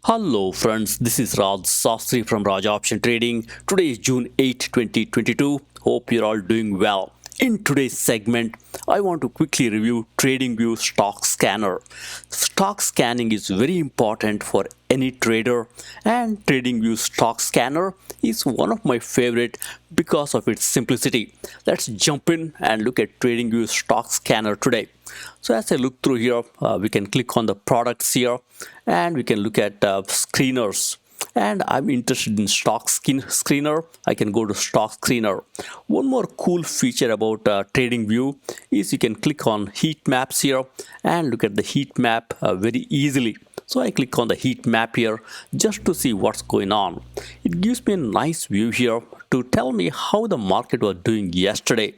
Hello friends, this is Raj Sastry from Raj Option Trading. Today is June 8, 2022. Hope you're all doing well. In today's segment, I want to quickly review TradingView Stock Scanner. Stock scanning is very important for any trader, and TradingView Stock Scanner is one of my favorite because of its simplicity. Let's jump in and look at TradingView Stock Scanner today. So as I look through here, we can click on the products here and we can look at screeners. And I'm interested in stock screener. I can go to stock screener. One more cool feature about TradingView is you can click on heat maps here and look at the heat map very easily. So I click on the heat map here just to see what's going on. It gives me a nice view here to tell me how the market was doing yesterday.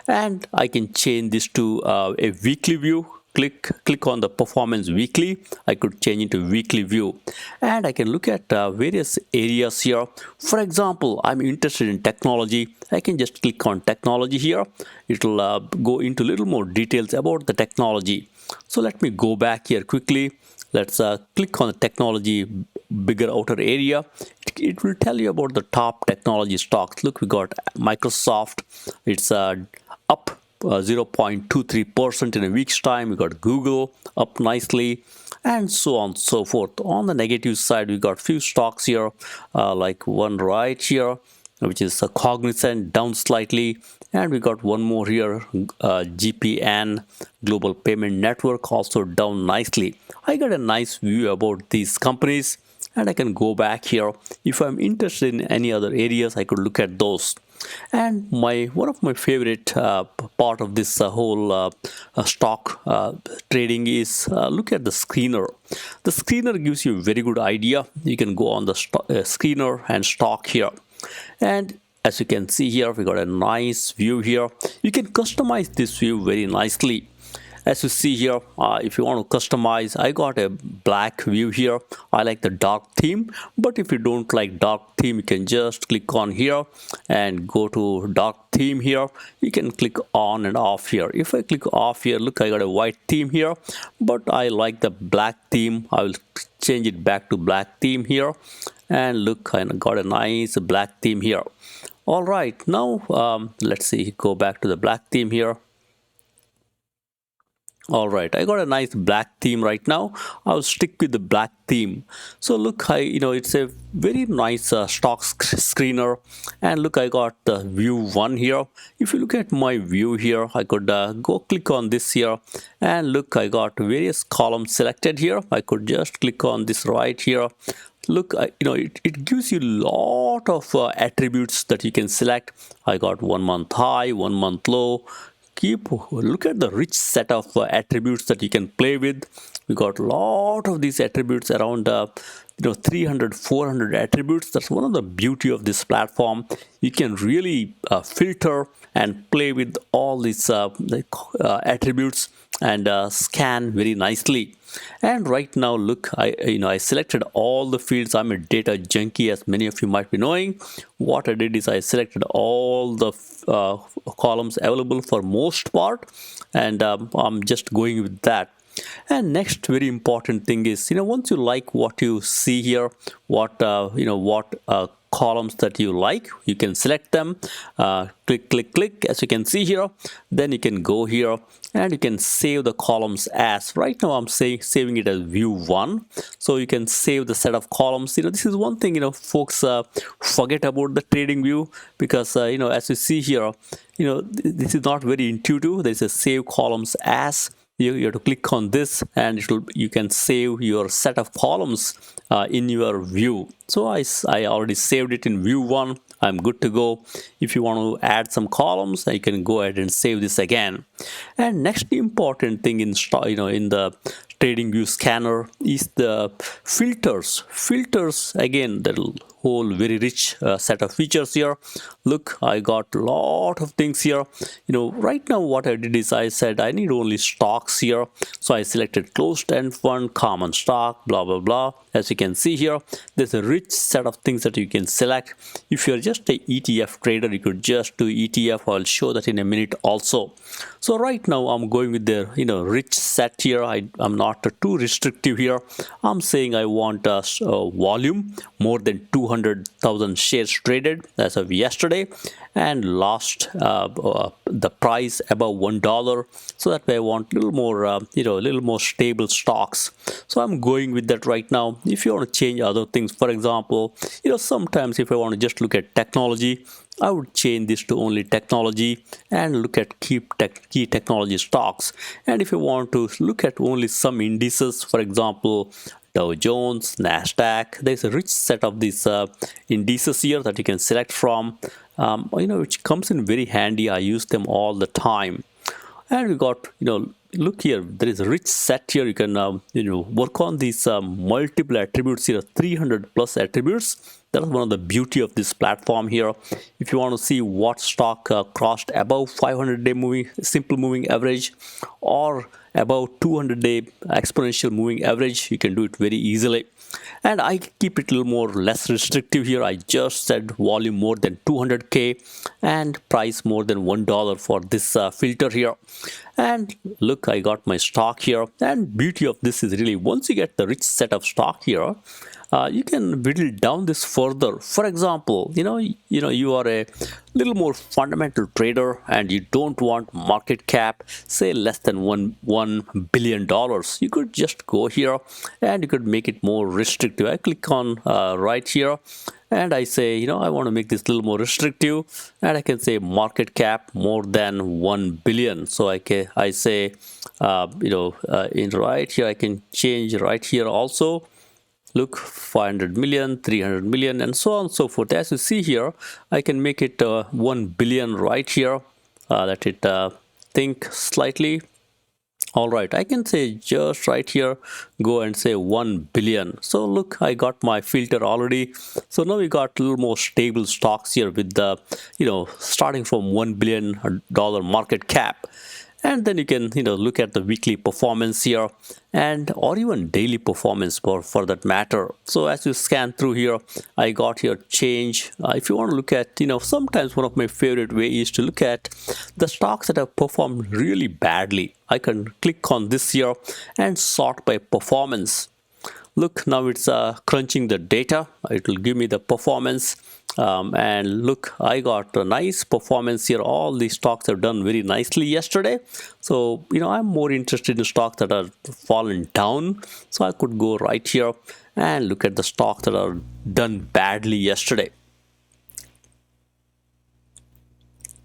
And I can change this to a weekly view. Click on the performance weekly. I could change it to weekly view, and I can look at various areas here. For example, I'm interested in technology. I can just click on technology here. It'll go into a little more details about the technology. So let me go back here quickly. Let's click on the technology bigger outer area. It will tell you about the top technology stocks. Look, we got Microsoft. It's up 0.23% in a week's time. We got Google up nicely, and so on and so forth. On the negative side, we got few stocks here, like one right here, which is Cognizant, down slightly, and we got one more here, GPN, Global Payment Network, also down nicely. I got a nice view about these companies, and I can go back here. If I'm interested in any other areas, I could look at those. And one of my favorite part of this whole stock trading is look at the screener. The screener gives you a very good idea. You can go on the screener and stock here, and as you can see here, we got a nice view here. You can customize this view very nicely. As you see here, if you want to customize, I got a black view here. I like the dark theme, but if you don't like dark theme, you can just click on here and go to dark theme here. You can click on and off here. If I click off here, look, I got a white theme here, but I like the black theme. I will change it back to black theme here, and look, I got a nice black theme here. All right, now let's see, go back to the black theme here. All right, I got a nice black theme right now. I'll stick with the black theme. So look, it's a very nice stock screener, and look, I got the view one here. If you look at my view here, I could go click on this here, and look, I got various columns selected here. I could just click on this right here. Look, it gives you a lot of attributes that you can select. I got 1 month high, 1 month low. Look at the rich set of attributes that you can play with. We got a lot of these attributes, around 300 400 attributes. That's one of the beauty of this platform. You can really filter and play with all these attributes and scan very nicely. And right now, look, I selected all the fields. I'm a data junkie, as many of you might be knowing. What I did is I selected all the columns available for most part, and I'm just going with that. And next very important thing is, once you like what you see here, what columns that you like, you can select them, click, as you can see here. Then you can go here and you can save the columns as. Right now I'm saving it as view one, so you can save the set of columns. This is one thing folks forget about the trading view, because as you see here, this is not very intuitive. There's a save columns as. You have to click on this, and you can save your set of columns in your view. So I already saved it in view one. I'm good to go. If you want to add some columns, you can go ahead and save this again. And next important thing in the TradingView scanner is the filters. Filters, again, the whole very rich set of features here. Look, I got a lot of things here. Right now what I did is I said I need only stocks here. So I selected closed-end fund, common stock, blah blah blah, As you can see here, there's a rich set of things that you can select. If you're just a ETF trader, you could just do ETF. I'll show that in a minute also. So right now I'm going with the rich set here. I'm not too restrictive here. I'm saying I want a volume more than 200,000 shares traded as of yesterday, and last the price above $1. So that way I want a little more a little more stable stocks. So I'm going with that right now. If you want to change other things, for example, sometimes if I want to just look at technology, I would change this to only technology and look at key technology stocks. And if you want to look at only some indices, for example, Dow Jones, Nasdaq, there's a rich set of these indices here that you can select from, which comes in very handy. I use them all the time. And we got, look here, there is a rich set here. You can, work on these multiple attributes here, 300 plus attributes. That's one of the beauty of this platform here. If you want to see what stock crossed above 500-day simple moving average or above 200-day exponential moving average, you can do it very easily. And I keep it a little more less restrictive here. I just said volume more than 200K and price more than $1 for this filter here. And look, I got my stock here. And beauty of this is really once you get the rich set of stock here, you can whittle down this further. For example, you are a little more fundamental trader and you don't want market cap, say less than $1 billion. You could just go here and you could make it more restrictive. I click on right here and I say, I want to make this a little more restrictive, and I can say market cap more than 1 billion. So I say, in right here, I can change right here also. Look, 500 million, 300 million, and so on and so forth. As you see here, I can make it 1 billion right here. Let it think slightly. All right, I can say just right here, go and say 1 billion. So look, I got my filter already. So now we got a little more stable stocks here with the, starting from $1 billion market cap. And then you can look at the weekly performance here, and or even daily performance for that matter. So as you scan through here, I got here change. If you want to look at, sometimes one of my favorite way is to look at the stocks that have performed really badly. I can click on this here and sort by performance. Look, now it's crunching the data. It will give me the performance. And look, I got a nice performance here. All these stocks have done very nicely yesterday. So, I'm more interested in stocks that are fallen down. So I could go right here and look at the stocks that are done badly yesterday.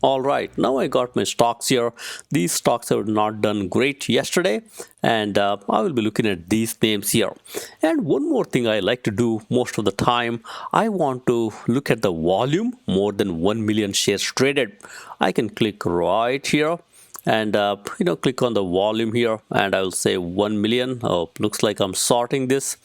All right, now I got my stocks here. These stocks have not done great yesterday, and I will be looking at these names here. And one more thing I like to do most of the time, I want to look at the volume more than 1 million shares traded. I can click right here and click on the volume here, and I will say 1 million. Oh, looks like I'm sorting this.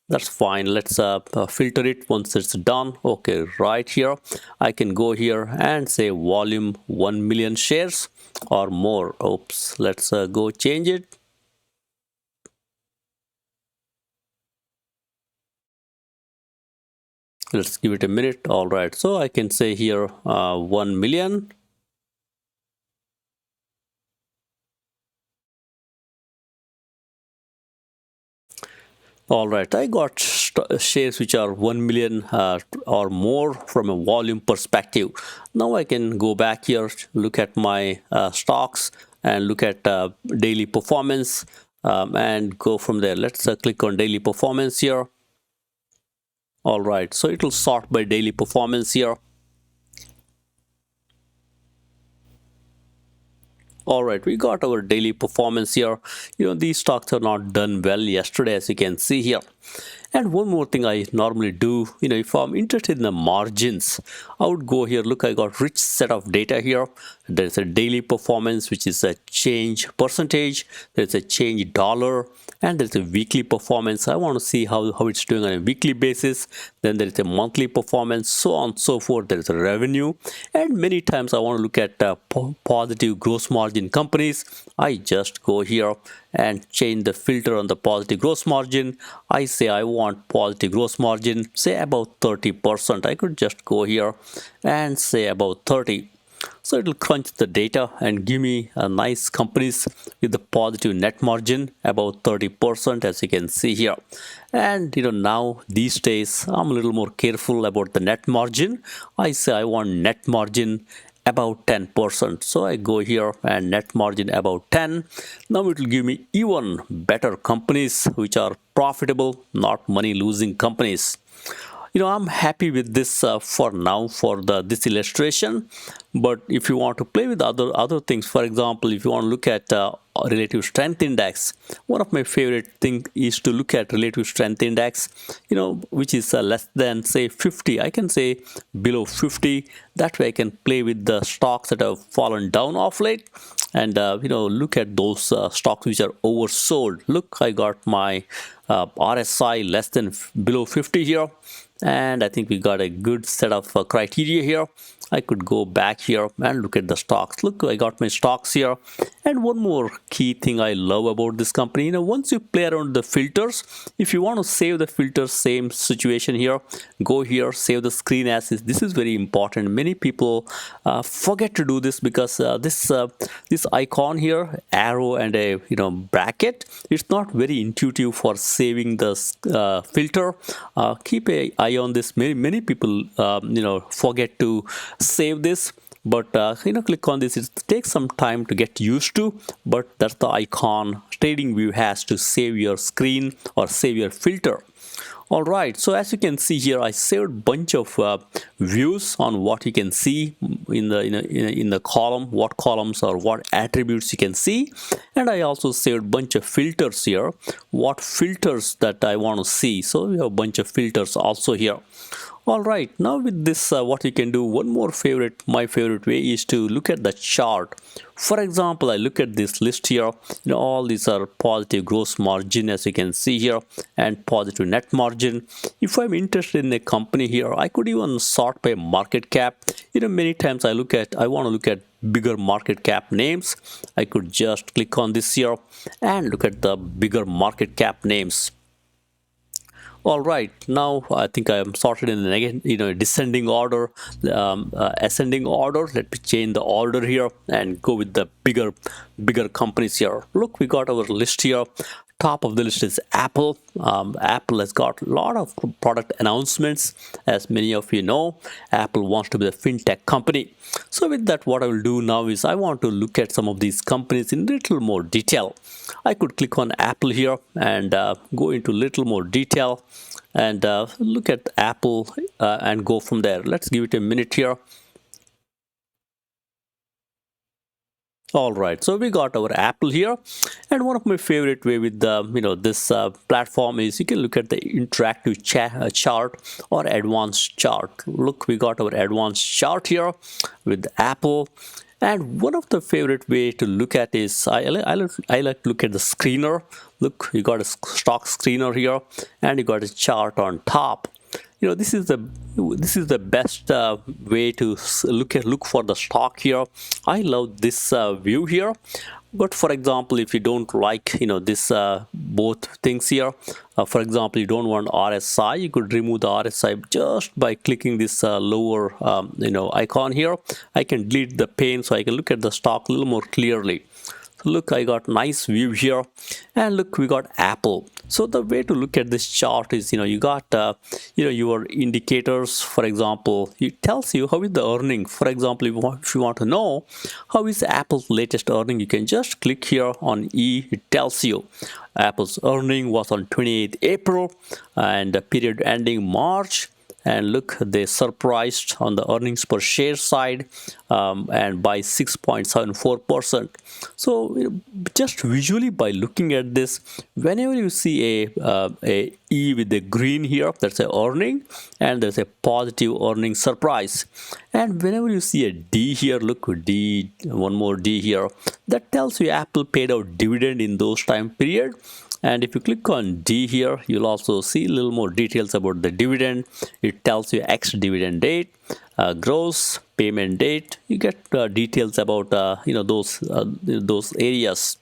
That's fine. Let's filter it once it's done. Okay, right here I can go here and say volume 1 million shares or more. Oops, let's go change it. Let's give it a minute. All right, so I can say here 1 million. All right, I got shares which are 1 million or more from a volume perspective. Now I can go back here, look at my stocks and look at daily performance and go from there. Let's click on daily performance here. All right, so it will sort by daily performance here. All right, we got our daily performance here. These stocks are not done well yesterday, as you can see here. And one more thing I normally do, if I'm interested in the margins, I would go here. Look, I got rich set of data here. There's a daily performance, which is a change percentage. There's a change dollar, and there's a weekly performance. I want to see how it's doing on a weekly basis. Then there is a monthly performance, so on and so forth. There is a revenue, and many times I want to look at positive gross margin companies. I just go here and change the filter on the positive gross margin. I say I want positive gross margin, say about 30%. I could just go here and say about 30. So it will crunch the data and give me a nice companies with the positive net margin about 30%, as you can see here. And now these days I'm a little more careful about the net margin. I say I want net margin about 10%. So I go here and net margin about 10. Now it will give me even better companies which are profitable, not money losing companies. I'm happy with this for now for this illustration. But if you want to play with other things, for example, if you want to look at relative strength index, one of my favorite thing is to look at relative strength index, which is less than say 50. I can say below 50. That way I can play with the stocks that have fallen down of late, and look at those stocks which are oversold. Look, I got my RSI less than below 50 here, and I think we got a good set of criteria here. I could go back here and look at the stocks. Look, I got my stocks here. And one more key thing I love about this company, once you play around the filters, if you want to save the filters, same situation here, go here, save the screen as is. This is very important. Many people forget to do this because this icon here, arrow and a bracket, it's not very intuitive for saving the filter. Keep an eye on this. Many people forget to save this, but click on this. It takes some time to get used to, but that's the icon TradingView has to save your screen or save your filter. All right, so as you can see here, I saved bunch of views on what you can see in the column, what columns or what attributes you can see, and I also saved bunch of filters here, what filters that I want to see. So we have a bunch of filters also here. All right, now with this, what you can do, my favorite way is to look at the chart. For example, I look at this list here, all these are positive gross margin, as you can see here, and positive net margin. If I'm interested in a company here, I could even sort by market cap. Many times I want to look at bigger market cap names. I could just click on this here and look at the bigger market cap names. All right, now I think I am sorted in the descending order, ascending order. Let me change the order here and go with the bigger companies here. Look, we got our list here. Top of the list is Apple. Apple has got a lot of product announcements. As many of you know, Apple wants to be a fintech company. So with that, what I will do now is I want to look at some of these companies in little more detail. I could click on Apple here and go into little more detail and look at Apple and go from there. Let's give it a minute here. All right, so we got our Apple here, and one of my favorite way with the this platform is you can look at the interactive chart or advanced chart. Look, we got our advanced chart here with Apple. And one of the favorite way to look at is I like to look at the screener. Look, you got a stock screener here, and you got a chart on top. This is the best way to look for the stock here. I love this view here. But for example, if you don't like this both things here, for example, you don't want RSI, you could remove the RSI just by clicking this lower icon here. I can delete the pane so I can look at the stock a little more clearly. Look, I got nice view here, and look, we got Apple. So the way to look at this chart is you got your indicators. For example, it tells you how is the earning. For example, if you want to know how is Apple's latest earning, you can just click here on E. It tells you Apple's earning was on 28th April and the period ending March. and look, they surprised on the earnings per share side, and by 6.74%. So just visually by looking at this, whenever you see a E with the green here, that's a earning, and there's a positive earning surprise. And whenever you see a D here, look, D, one more D here, that tells you Apple paid out dividend in those time period. And if you click on D here, you'll also see a little more details about the dividend. It tells you ex dividend date, gross payment date. You get details about those areas.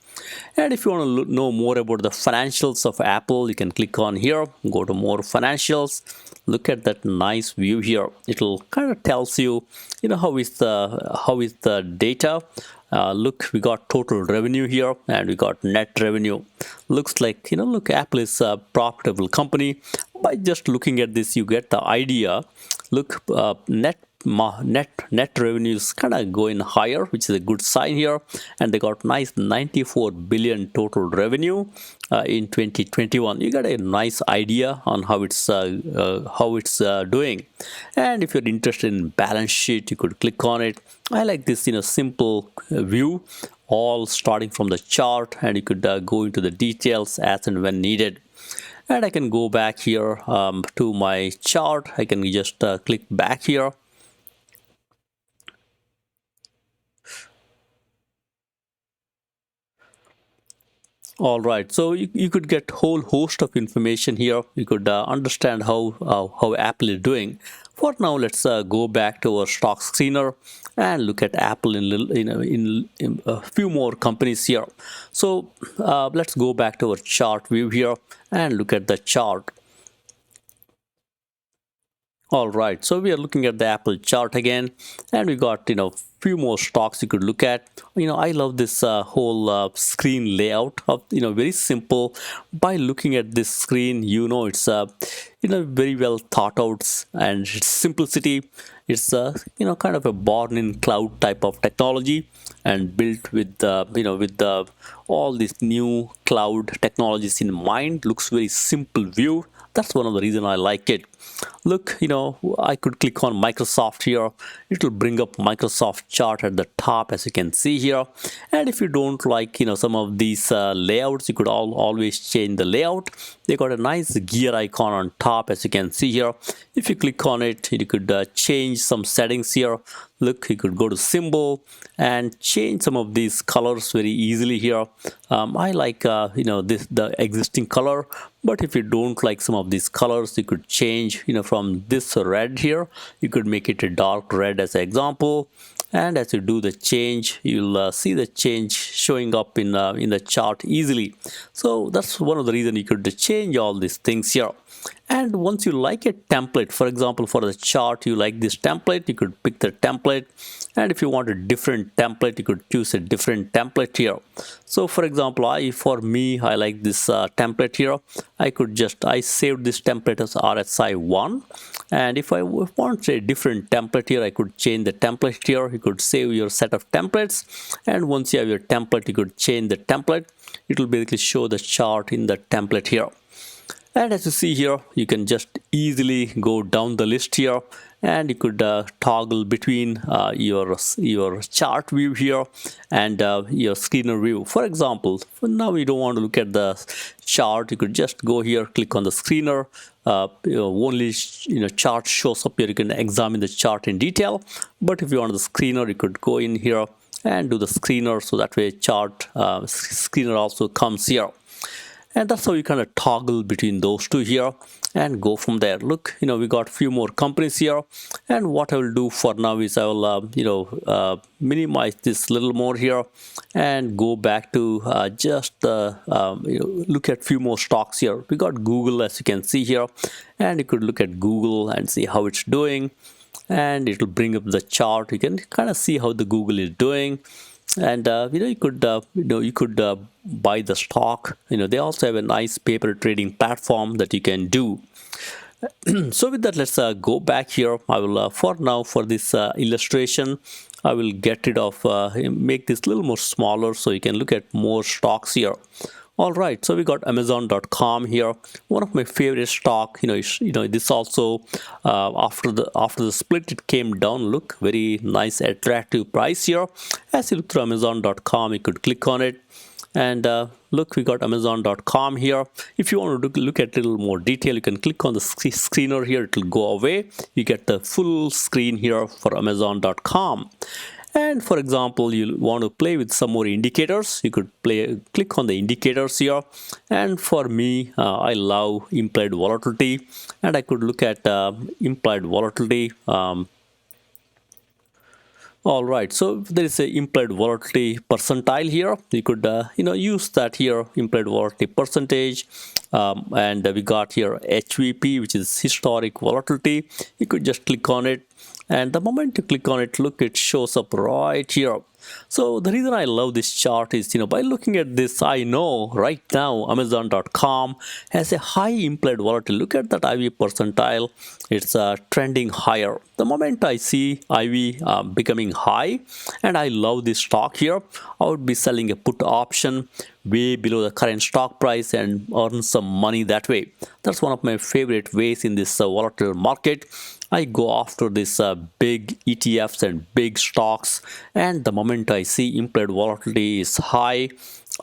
And if you want to know more about the financials of Apple, you can click on here, go to more financials, look at that nice view here. It'll kind of tells you, how is the data. Look, we got total revenue here and we got net revenue. Looks like, look, Apple is a profitable company. By just looking at this, you get the idea. Look, net revenue is kind of going higher, which is a good sign here, and they got nice 94 billion total revenue in 2021. You got a nice idea on how it's doing. And if you're interested in balance sheet, you could click on it. I like this simple view, all starting from the chart, and you could go into the details as and when needed. And I can go back here to my chart. I can just click back here. All right, so you could get whole host of information here. You could understand how Apple is doing. For now, let's go back to our stock screener and look at Apple in a few more companies here. So let's go back to our chart view here and look at the chart. All right, so we are looking at the Apple chart again, and we got few more stocks you could look at. I love this whole screen layout of very simple. By looking at this screen, it's very well thought out, and its simplicity. It's kind of a born in cloud type of technology and built with all these new cloud technologies in mind. Looks very simple view. That's one of the reasons I like it. Look, I could click on Microsoft here. It will bring up Microsoft chart at the top, as you can see here. And if you don't like, some of these layouts, you could always change the layout. They got a nice gear icon on top, as you can see here. If you click on it, you could change some settings here. Look, you could go to symbol and change some of these colors very easily here. I like the existing color, but if you don't like some of these colors, you could change from this red here. You could make it a dark red as an example, and as you do the change, you'll see the change showing up in the chart easily. So that's one of the reasons you could change all these things here. And once you like a template, for example, for the chart, you like this template, you could pick the template. And if you want a different template, you could choose a different template here. So for example, I like this template here. I saved this template as RSI1. And if I want a different template here, I could change the template here. You could save your set of templates. And once you have your template, you could change the template. It will basically show the chart in the template here. And as you see here, you can just easily go down the list here, and you could toggle between your chart view here and your screener view. For example, for now you don't want to look at the chart, you could just go here, click on the screener. Only chart shows up here. You can examine the chart in detail. But if you want the screener, you could go in here and do the screener, so that way chart screener also comes here. And that's how you kind of toggle between those two here and go from there. Look, we got a few more companies here, and what I will do for now is I will minimize this a little more here and go back to just look at few more stocks here. We got Google, as you can see here, and you could look at Google and see how it's doing, and it will bring up the chart. You can kind of see how the Google is doing. And you could buy the stock. They also have a nice paper trading platform that you can do. So with that, let's go back here. I will for now, for this illustration, I will get rid of make this a little more smaller so you can look at more stocks here. All right, so we got Amazon.com here, one of my favorite stock. This also after the split it came down. Look, very nice, attractive price here. As you look through Amazon.com, you could click on it, and look, we got Amazon.com here. If you want to look at a little more detail, you can click on the screener here. It will go away. You get the full screen here for Amazon.com. And for example, you want to play with some more indicators, you could click on the indicators here. And for me, I love implied volatility, and I could look at implied volatility. All right, so there is a implied volatility percentile here. You could use that here, implied volatility percentage. And we got here HVP, which is historic volatility. You could just click on it, and the moment you click on it, look, it shows up right here. So the reason I love this chart is, by looking at this, I know right now Amazon.com has a high implied volatility. Look at that IV percentile. It's trending higher. The moment I see IV becoming high, and I love this stock here, I would be selling a put option way below the current stock price and earn some money that way. That's one of my favorite ways in this volatile market. I go after this big ETFs and big stocks, and the moment I see implied volatility is high,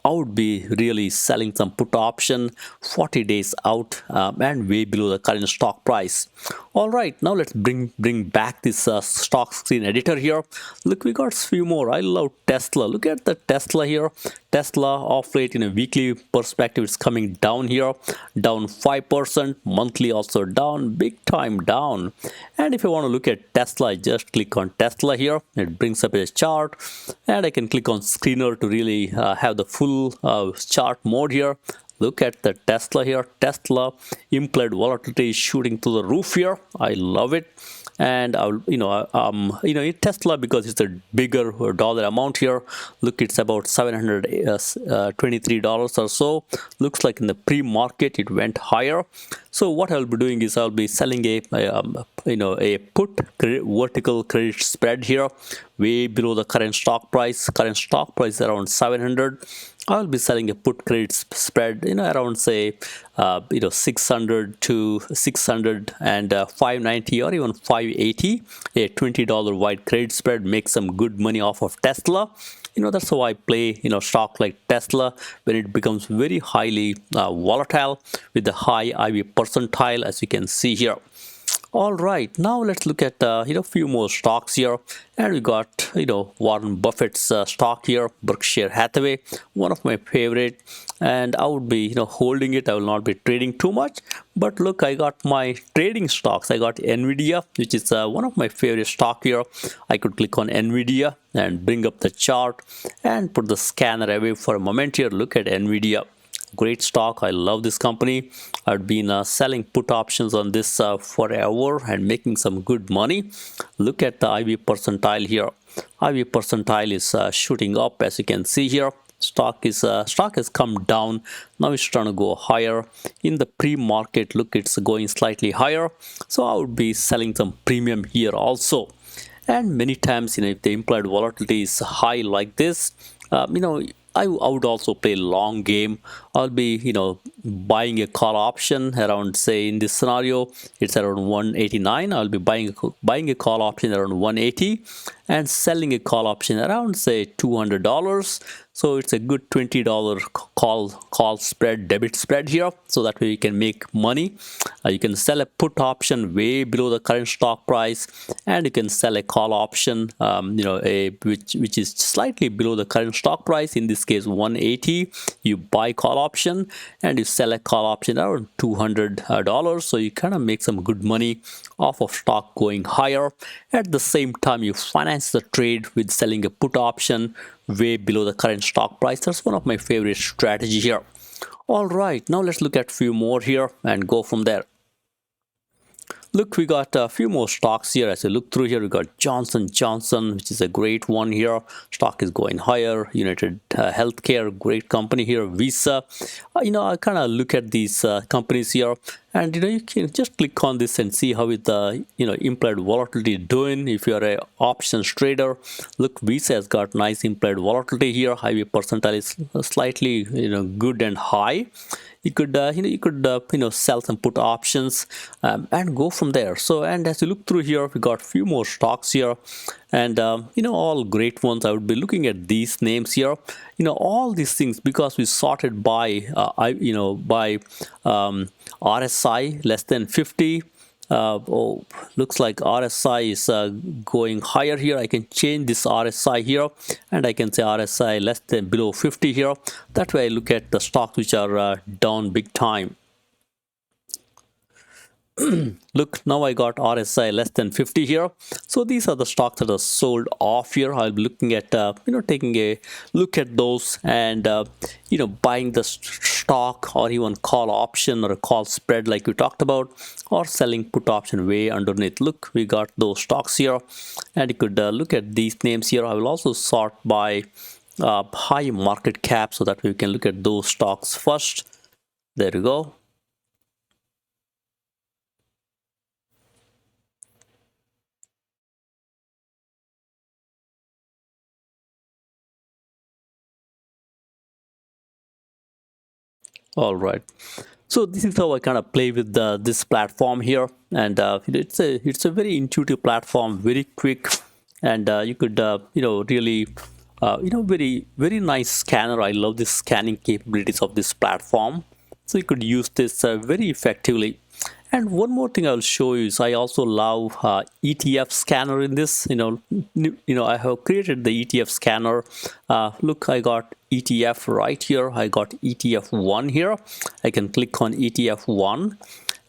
I would be really selling some put option 40 days out and way below the current stock price. All right, now let's bring back this stock screen editor here. Look, we got a few more. I love Tesla. Look at the Tesla here. Tesla off rate in a weekly perspective is coming down here, down 5%. Monthly also down, big time down. And if you want to look at Tesla, I just click on Tesla here. It brings up a chart, and I can click on screener to really have the full chart mode here. Look at the Tesla here. Tesla implied volatility is shooting to the roof here. I love it. And Tesla, because it's a bigger dollar amount here. Look, it's about $723 or so. Looks like in the pre-market it went higher. So what I'll be doing is I'll be selling a put vertical credit spread here, way below the current stock price. Current stock price is around 700. I'll be selling a put credit spread, around say, 600 to 600 and 590 or even 580. A $20 wide credit spread, make some good money off of Tesla. That's how I play, stock like Tesla when it becomes very highly volatile with the high IV percentile, as you can see here. All right, now let's look at a few more stocks here, and we got Warren Buffett's stock here, Berkshire Hathaway, one of my favorite, and I would be holding it. I will not be trading too much, but look, I got my trading stocks. I got Nvidia, which is one of my favorite stock here. I could click on Nvidia and bring up the chart and put the scanner away for a moment here. Look at Nvidia. Great stock. I love this company. I've been selling put options on this forever and making some good money. Look at the IV percentile here. IV percentile is shooting up, as you can see here. Stock has come down. Now it's trying to go higher. In the pre-market, look, it's going slightly higher. So I would be selling some premium here also. And many times, if the implied volatility is high like this, I would also play long game. I'll be, buying a call option around, say, in this scenario, it's around 189. I'll be buying a call option around 180 and selling a call option around, say, $200. So it's a good $20 call spread, debit spread here. So that way you can make money. You can sell a put option way below the current stock price, and you can sell a call option, which is slightly below the current stock price. In this case, 180. You buy call option and you sell a call option around $200. So you kind of make some good money off of stock going higher. At the same time, you finance the trade with selling a put option way below the current stock price. That's one of my favorite strategy here. All right, now let's look at a few more here and go from there. Look, we got a few more stocks here. As you look through here, we got Johnson & Johnson, which is a great one here. Stock is going higher. United Healthcare, great company here. Visa. I kind of look at these companies here, And you can just click on this and see how is the implied volatility doing. If you are a options trader, look, Visa has got nice implied volatility here. IV percentile is slightly good and high. You could sell some put options and go from there. So, and as you look through here, we got few more stocks here, and all great ones. I would be looking at these names here, all these things, because we sorted by RSI less than 50. Looks like RSI is going higher here. I can change this RSI here, and I can say RSI less than below 50 here. That way I look at the stocks which are down big time. Look, now I got RSI less than 50 here. So these are the stocks that are sold off here. I'll be looking at taking a look at those and buying the stock, or even call option or a call spread like we talked about, or selling put option way underneath. Look, we got those stocks here, and you could look at these names here. I will also sort by high market cap, so that we can look at those stocks first. There you go. All right, so this is how I kind of play with this platform here, and it's a very intuitive platform, very quick, and you could really very nice scanner. I love the scanning capabilities of this platform, so you could use this very effectively. And one more thing I'll show you is I also love ETF scanner in this. I have created the ETF scanner. Look, I got ETF right here. I got ETF1 here. I can click on ETF1,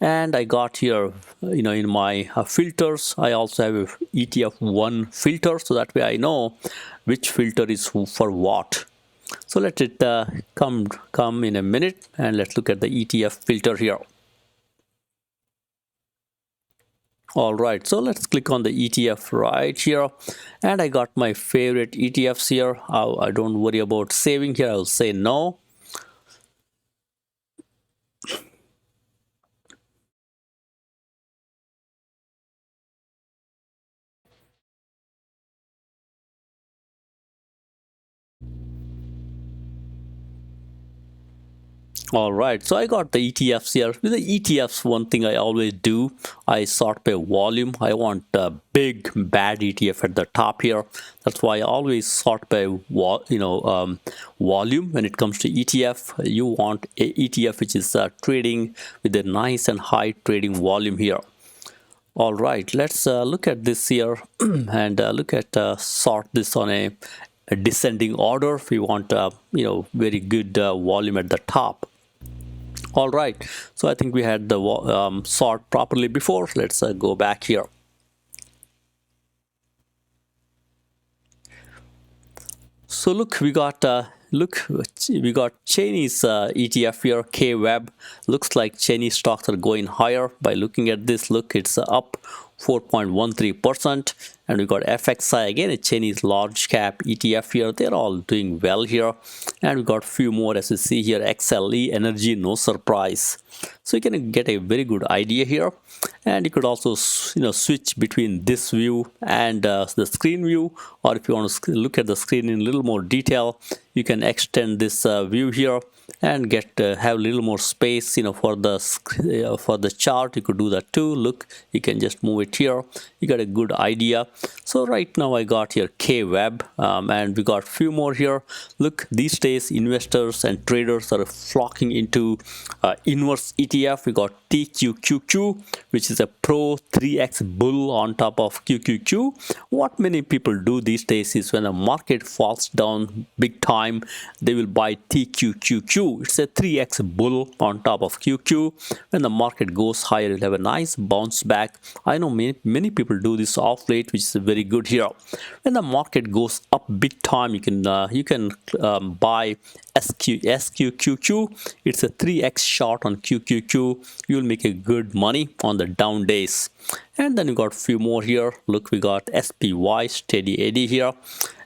and I got here, in my filters, I also have a ETF1 filter, so that way I know which filter is for what. So let it come in a minute, and let's look at the ETF filter here. All right, so let's click on the ETF right here, and I got my favorite ETFs here. I don't worry about saving here. I'll say no. All right, so I got the ETFs here. With the ETFs, one thing I always do, I sort by volume. I want a big bad ETF at the top here. That's why I always sort by volume. When it comes to ETF, you want a ETF which is trading with a nice and high trading volume here. All right, let's look at this here and look at sort this on a descending order. If we want very good volume at the top. All right, so I think we had the sort properly before. Let's go back here. So look, we got Chinese ETF here, KWEB. Looks like Chinese stocks are going higher. By looking at this, look, it's up 4.13%, and we got FXI, again a Chinese large cap ETF here. They're all doing well here, and we got few more as you see here. XLE Energy, no surprise. So you can get a very good idea here, and you could also switch between this view and the screen view, or if you want to look at the screen in a little more detail, you can extend this view here and get have a little more space for the chart. You could do that too. Look, you can just move it here. You got a good idea. So right now I got here KWEB, and we got few more here. Look, these days investors and traders are flocking into inverse ETF. We got TQQQ, which is a pro 3x bull on top of QQQ. What many people do these days is when the market falls down big time, they will buy TQQQ. It's a 3x bull on top of QQ. When the market goes higher, you'll have a nice bounce back. I know many people do this off late, which is very good here. When the market goes up big time, you can buy SQQQ. It's a 3x short on QQQ. You'll make a good money on the down days. And then we got a few more here. Look, we got SPY, Steady Eddy here.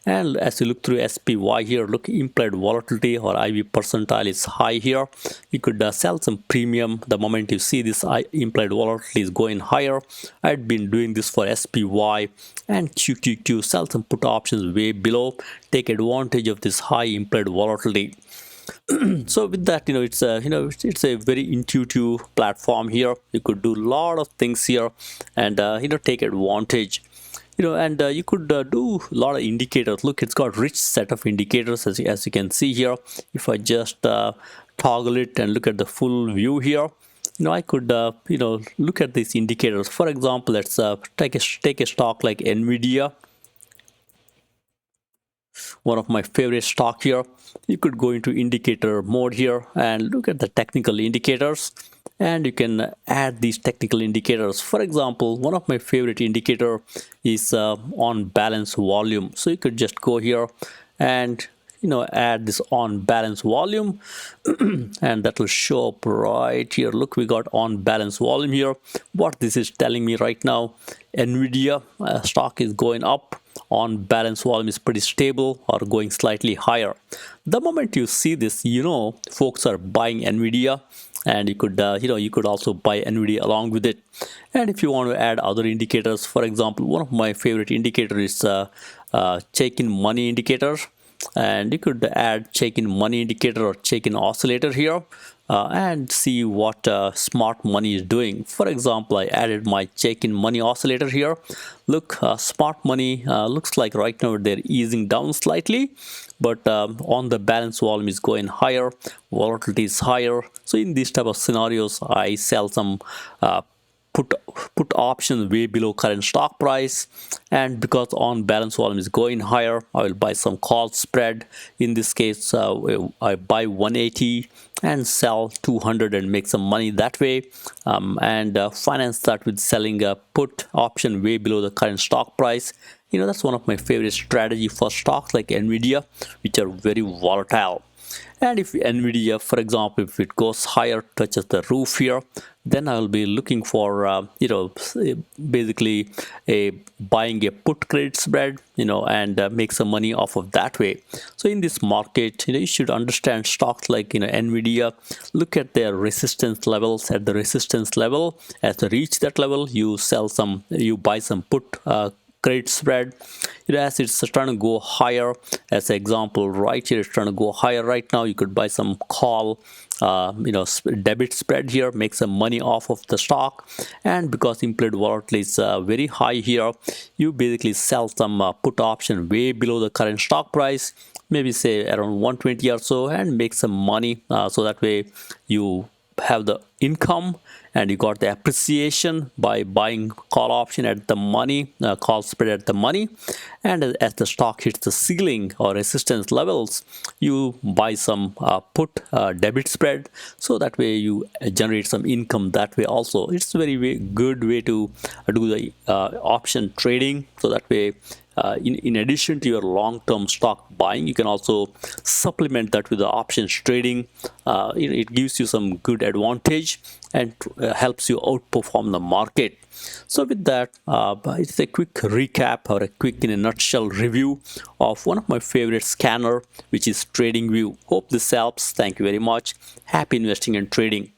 And as you look through SPY here, look, implied volatility or IV percentile is high here. You could sell some premium the moment you see this implied volatility is going higher. I'd been doing this for SPY and QQQ, sell some put options way below, take advantage of this high implied volatility. So with that, it's a very intuitive platform here. You could do a lot of things here and take advantage. And you could do a lot of indicators. Look, it's got rich set of indicators as you can see here. If I just toggle it and look at the full view here, I could look at these indicators. For example, let's take a stock like Nvidia, one of my favorite stock here. You could go into indicator mode here and look at the technical indicators, and you can add these technical indicators. For example, one of my favorite indicator is on balance volume. So you could just go here and add this on balance volume and that will show up right here. Look, we got on balance volume here. What this is telling me right now, Nvidia stock is going up, on balance volume is pretty stable or going slightly higher. The moment you see this, folks are buying Nvidia, and you could also buy Nvidia along with it. And if you want to add other indicators, for example, one of my favorite indicators is check-in money indicator, and you could add check-in money indicator or check-in oscillator here and see what smart money is doing. For example, I added my check-in money oscillator here. Look, smart money looks like right now they're easing down slightly, but on the balance volume is going higher, volatility is higher. So in these type of scenarios, I sell some put options way below current stock price, and because on balance volume is going higher, I will buy some call spread. In this case, I buy 180 and sell 200 and make some money that way, and finance that with selling a put option way below the current stock price. That's one of my favorite strategy for stocks like Nvidia, which are very volatile. And if Nvidia, for example, if it goes higher, touches the roof here, then I will be looking for basically buying a put credit spread, and make some money off of that way. So in this market, you should understand stocks like Nvidia. Look at their resistance levels. At the resistance level, as they reach that level, you buy some put credit spread. As it's trying to go higher, as an example right here, it's trying to go higher right now, you could buy some call debit spread here, make some money off of the stock. And because implied volatility is very high here, you basically sell some put option way below the current stock price, maybe say around 120 or so, and make some money. So that way you have the income and you got the appreciation by buying call option at the money, call spread at the money. And as the stock hits the ceiling or resistance levels, you buy some put debit spread, so that way you generate some income that way also. It's a very good way to do the option trading. So that way, in addition to your long-term stock buying, you can also supplement that with the options trading. It gives you some good advantage and helps you outperform the market. So with that, it's a quick recap or a quick in a nutshell review of one of my favorite scanner, which is TradingView. Hope this helps. Thank you very much. Happy investing and trading.